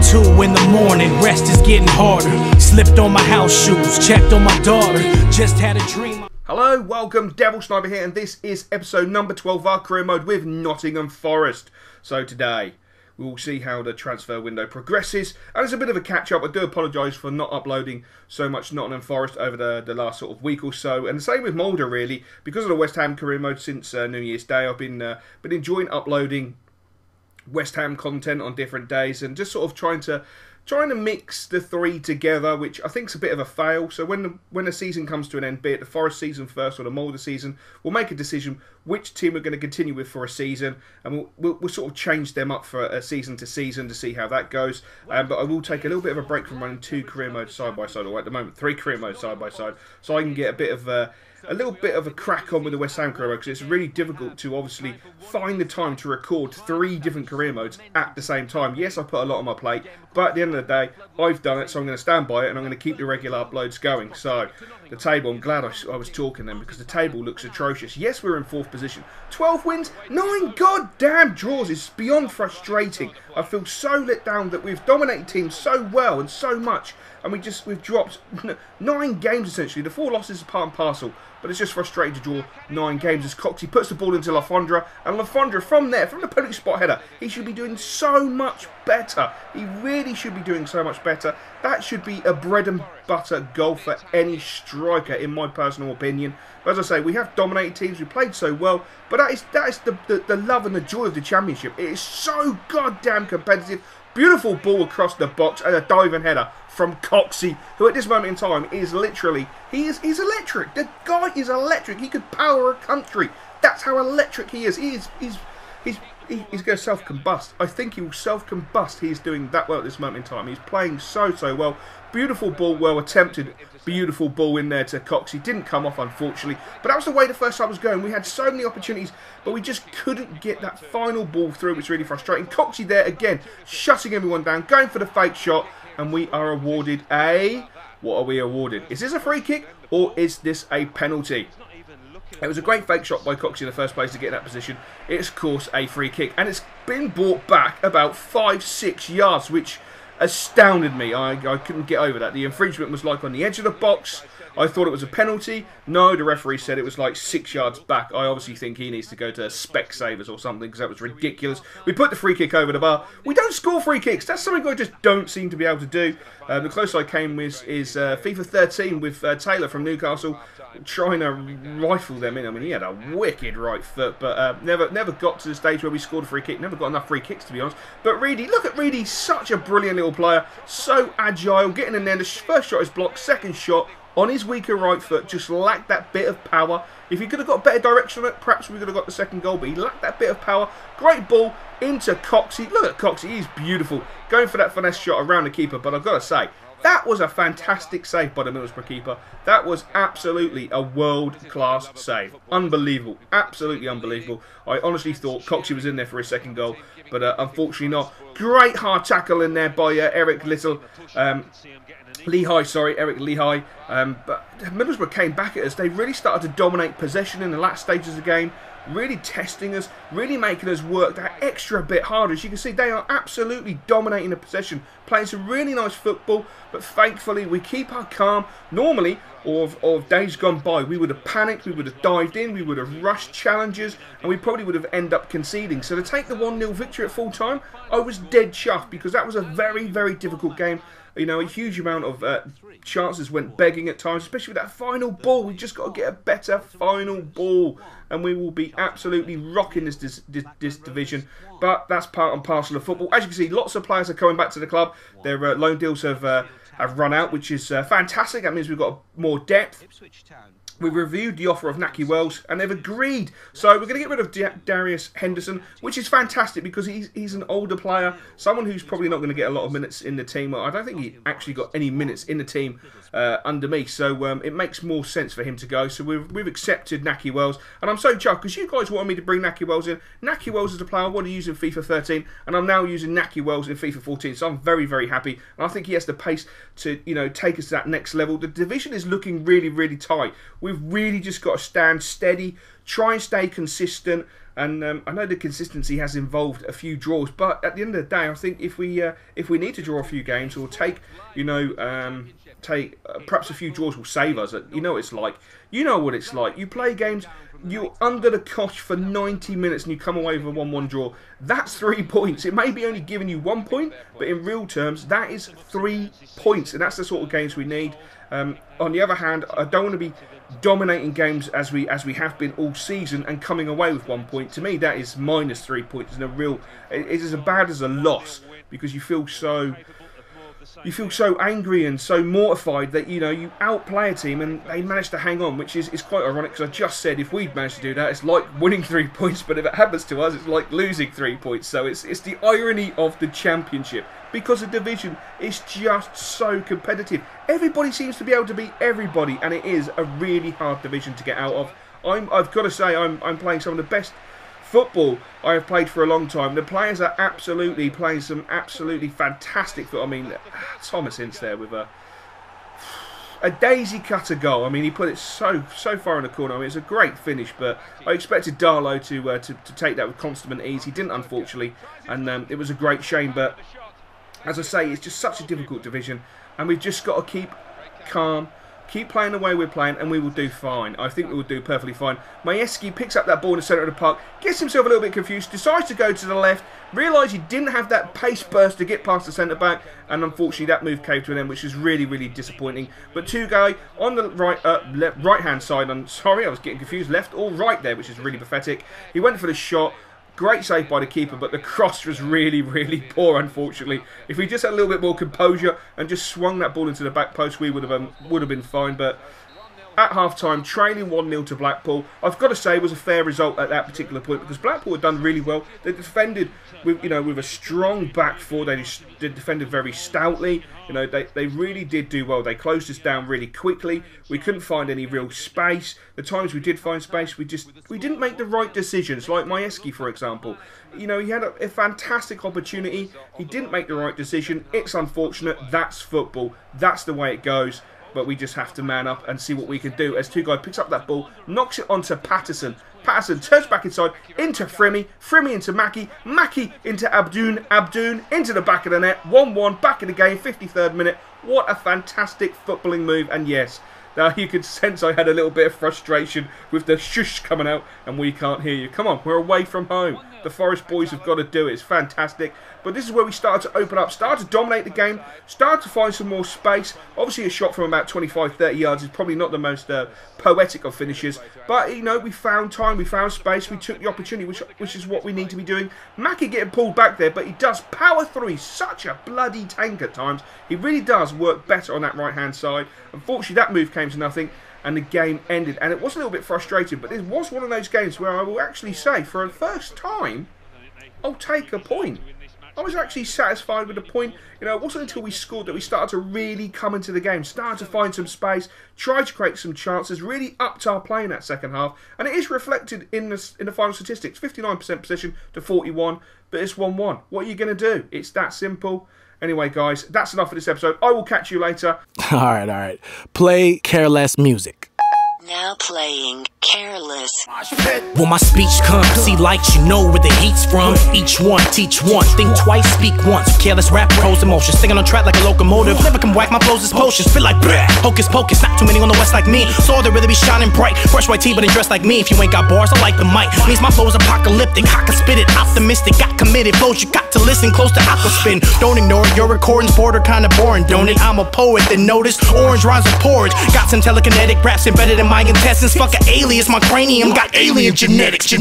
2 in the morning, rest is getting harder. Slipped on my house shoes, checked on my daughter. Just had a dream. Hello, welcome, Devil Sniper here, and this is episode number 12 of our career mode with Nottingham Forest. So today, we will see how the transfer window progresses, and it's a bit of a catch-up. I do apologise for not uploading so much Nottingham Forest over the last sort of week or so, and the same with Mulder really, because of the West Ham career mode since New Year's Day. I've been enjoying uploading West Ham content on different days, and just sort of trying to mix the three together, which I think is a bit of a fail. So when the season comes to an end, be it the Forest season first or the Mulder season, we'll make a decision which team we're going to continue with for a season, and we'll sort of change them up for a season to season to see how that goes. But I will take a little bit of a break from running 2 career modes side by side, or at the moment 3 career modes side by side, so I can get a little bit of a crack on with the West Ham career mode, because it's really difficult to obviously find the time to record 3 different career modes at the same time. Yes, I put a lot on my plate, but at the end of the day, I've done it, so I'm going to stand by it, and I'm going to keep the regular uploads going. So, the table, I'm glad I was talking then, because the table looks atrocious. Yes, we're in 4th position. 12 wins, 9 goddamn draws. It's beyond frustrating. I feel so let down that we've dominated teams so well and so much, and we've dropped 9 games essentially. The 4 losses are part and parcel, but it's just frustrating to draw 9 games as Coxey puts the ball into Lafondra, and Lafondra from there, from the penalty spot header, he should be doing so much better. He really should be doing so much better. That should be a bread and butter goal for any striker, in my personal opinion. But as I say, we have dominated teams, we played so well, but that is the love and the joy of the Championship. It is so goddamn competitive. Beautiful ball across the box and a diving header from Coxey, who at this moment in time is literally, he's electric. The guy is electric. He could power a country. That's how electric he is. He's going to self-combust. I think he will self-combust. He's doing that well at this moment in time. He's playing so well. Beautiful ball, well attempted. Beautiful ball in there to Coxey. Didn't come off, unfortunately. But that was the way the first half was going. We had so many opportunities, but we just couldn't get that final ball through. It's really frustrating. Coxey there again, shutting everyone down, going for the fake shot. And we are awarded a... What are we awarded? Is this a free kick, or is this a penalty? It was a great fake shot by Coxey in the first place to get in that position. It's, of course, a free kick. And it's been brought back about 5-6 yards, which astounded me. I couldn't get over that. The infringement was like on the edge of the box. I thought it was a penalty. No, the referee said it was like 6 yards back. I obviously think he needs to go to Specsavers or something, because that was ridiculous. We put the free kick over the bar. We don't score free kicks. That's something I just don't seem to be able to do. The closest I came is FIFA 13 with Taylor from Newcastle, trying to rifle them in. I mean, he had a wicked right foot, but never got to the stage where we scored a free kick. Never got enough free kicks, to be honest. But Reedy, look at Reedy, such a brilliant little player. So agile, getting in there. The first shot is blocked, second shot on his weaker right foot, just lacked that bit of power. If he could have got better direction on it, perhaps we could have got the second goal, but he lacked that bit of power. Great ball into Coxey. Look at Coxey, he's beautiful. Going for that finesse shot around the keeper, but I've got to say, that was a fantastic save by the Middlesbrough keeper. That was absolutely a world-class save. Unbelievable. Absolutely unbelievable. I honestly thought Coxey was in there for his second goal, but unfortunately not. Great hard tackle in there by Eric Lehigh, Eric Lehigh. But Middlesbrough came back at us. They really started to dominate possession in the last stages of the game, really testing us, really making us work that extra bit harder. As you can see, they are absolutely dominating the possession, playing some really nice football, but thankfully we keep our calm. Normally, or days gone by, we would have panicked, we would have dived in, we would have rushed challenges, and we probably would have ended up conceding. So to take the 1-0 victory at full time, I was dead chuffed, because that was a very difficult game. You know, a huge amount of chances went begging at times, especially with that final ball. We've just got to get a better final ball, and we will be absolutely rocking this division. But that's part and parcel of football. As you can see, lots of players are coming back to the club. Their loan deals have run out, which is fantastic. That means we've got more depth. We've reviewed the offer of Naki Wells, and they've agreed. So we're going to get rid of Darius Henderson, which is fantastic, because he's an older player, someone who's probably not going to get a lot of minutes in the team. I don't think he actually got any minutes in the team under me, so it makes more sense for him to go. So we've accepted Naki Wells, and I'm so chuffed, because you guys wanted me to bring Naki Wells in. Naki Wells is a player I want to use in FIFA 13, and I'm now using Naki Wells in FIFA 14, so I'm very happy, and I think he has the pace to, you know, take us to that next level. The division is looking really tight. We've really just got to stand steady, try and stay consistent, And I know the consistency has involved a few draws, but at the end of the day, I think if we need to draw a few games or take, you know, perhaps a few draws will save us. You know what it's like. You know what it's like. You play games, you're under the cosh for 90 minutes and you come away with a 1-1 draw. That's 3 points. It may be only giving you 1 point, but in real terms, that is 3 points, and that's the sort of games we need. On the other hand, I don't want to be dominating games as we have been all season and coming away with 1 point. To me, that is minus 3 points, and it is as bad as a loss, because you feel so angry and so mortified that, you know, you outplay a team and they manage to hang on, which is quite ironic, because I just said if we'd managed to do that, it's like winning 3 points, but if it happens to us, it's like losing 3 points. So it's the irony of the championship, because the division is just so competitive. Everybody seems to be able to beat everybody, and it is a really hard division to get out of. I've got to say, I'm playing some of the best football I have played for a long time. The players are absolutely playing some absolutely fantastic football. I mean, Thomas Ince there with a daisy cutter goal. I mean, he put it so far in the corner. I mean, it's a great finish, but I expected Darlow to take that with consummate ease. He didn't, unfortunately, and it was a great shame. But as I say, it's just such a difficult division, and we've just got to keep calm, keep playing the way we're playing, and we will do fine. I think we will do perfectly fine. Majewski picks up that ball in the centre of the park, gets himself a little bit confused, decides to go to the left, realised he didn't have that pace burst to get past the centre-back, and unfortunately that move came to an end, which is really, really disappointing. But Tugay on the right-hand side, I'm sorry, I was getting confused, left or right there, which is really pathetic. He went for the shot. Great save by the keeper, but the cross was really, really poor, unfortunately. If we just had a little bit more composure and just swung that ball into the back post, we would have been fine. But at half-time, trailing 1-0 to Blackpool, I've got to say it was a fair result at that particular point, because Blackpool had done really well. They defended with, you know, with a strong back four. They defended very stoutly. You know, they really did do well. They closed us down really quickly. We couldn't find any real space. The times we did find space, we didn't make the right decisions. Like Majewski, for example. You know, he had a fantastic opportunity. He didn't make the right decision. It's unfortunate. That's football. That's the way it goes. But we just have to man up and see what we can do. As Tugay picks up that ball, knocks it onto Patterson. Patterson turns back inside, into Fremy. Fremy into Mackie. Mackie into Abdoun. Abdoun into the back of the net. 1-1, back in the game, 53rd minute. What a fantastic footballing move. And yes, now you could sense I had a little bit of frustration with the shush coming out and we can't hear you. Come on, we're away from home. The Forest boys have got to do it. It's fantastic. But this is where we started to open up, started to dominate the game, started to find some more space. Obviously a shot from about 25-30 yards is probably not the most poetic of finishes. But, you know, we found time, we found space, we took the opportunity, which is what we need to be doing. Mackie getting pulled back there, but he does power through. He's such a bloody tank at times. He really does work better on that right-hand side. Unfortunately, that move came to nothing, and the game ended. And it was a little bit frustrating, but it was one of those games where I will actually say, for the first time, I'll take a point. I was actually satisfied with the point. You know, it wasn't until we scored that we started to really come into the game, started to find some space, tried to create some chances, really upped our play in that second half, and it is reflected in the final statistics. 59% possession to 41, but it's 1-1. What are you going to do? It's that simple. Anyway, guys, that's enough for this episode. I will catch you later. All right. Play Careless music. Now playing Careless. When my speech comes, see lights, you know where the heat's from. Each one, teach one, think twice, speak once. Careless rap, pros, emotions, singing on track like a locomotive. Never can whack my flows as potions, feel like bleh. Hocus pocus, not too many on the west like me. So they really be shining bright. Fresh white tee, but they dressed like me. If you ain't got bars, I like the mic. Means my flow's apocalyptic, I can spit it, optimistic. Got committed, flows you got to listen close to aqua spin. Don't ignore it, your recordings border kinda boring, don't it? I'm a poet, then notice orange rhymes with porridge. Got some telekinetic raps embedded in my intestines. Fuck an alias, my cranium got alien genetics.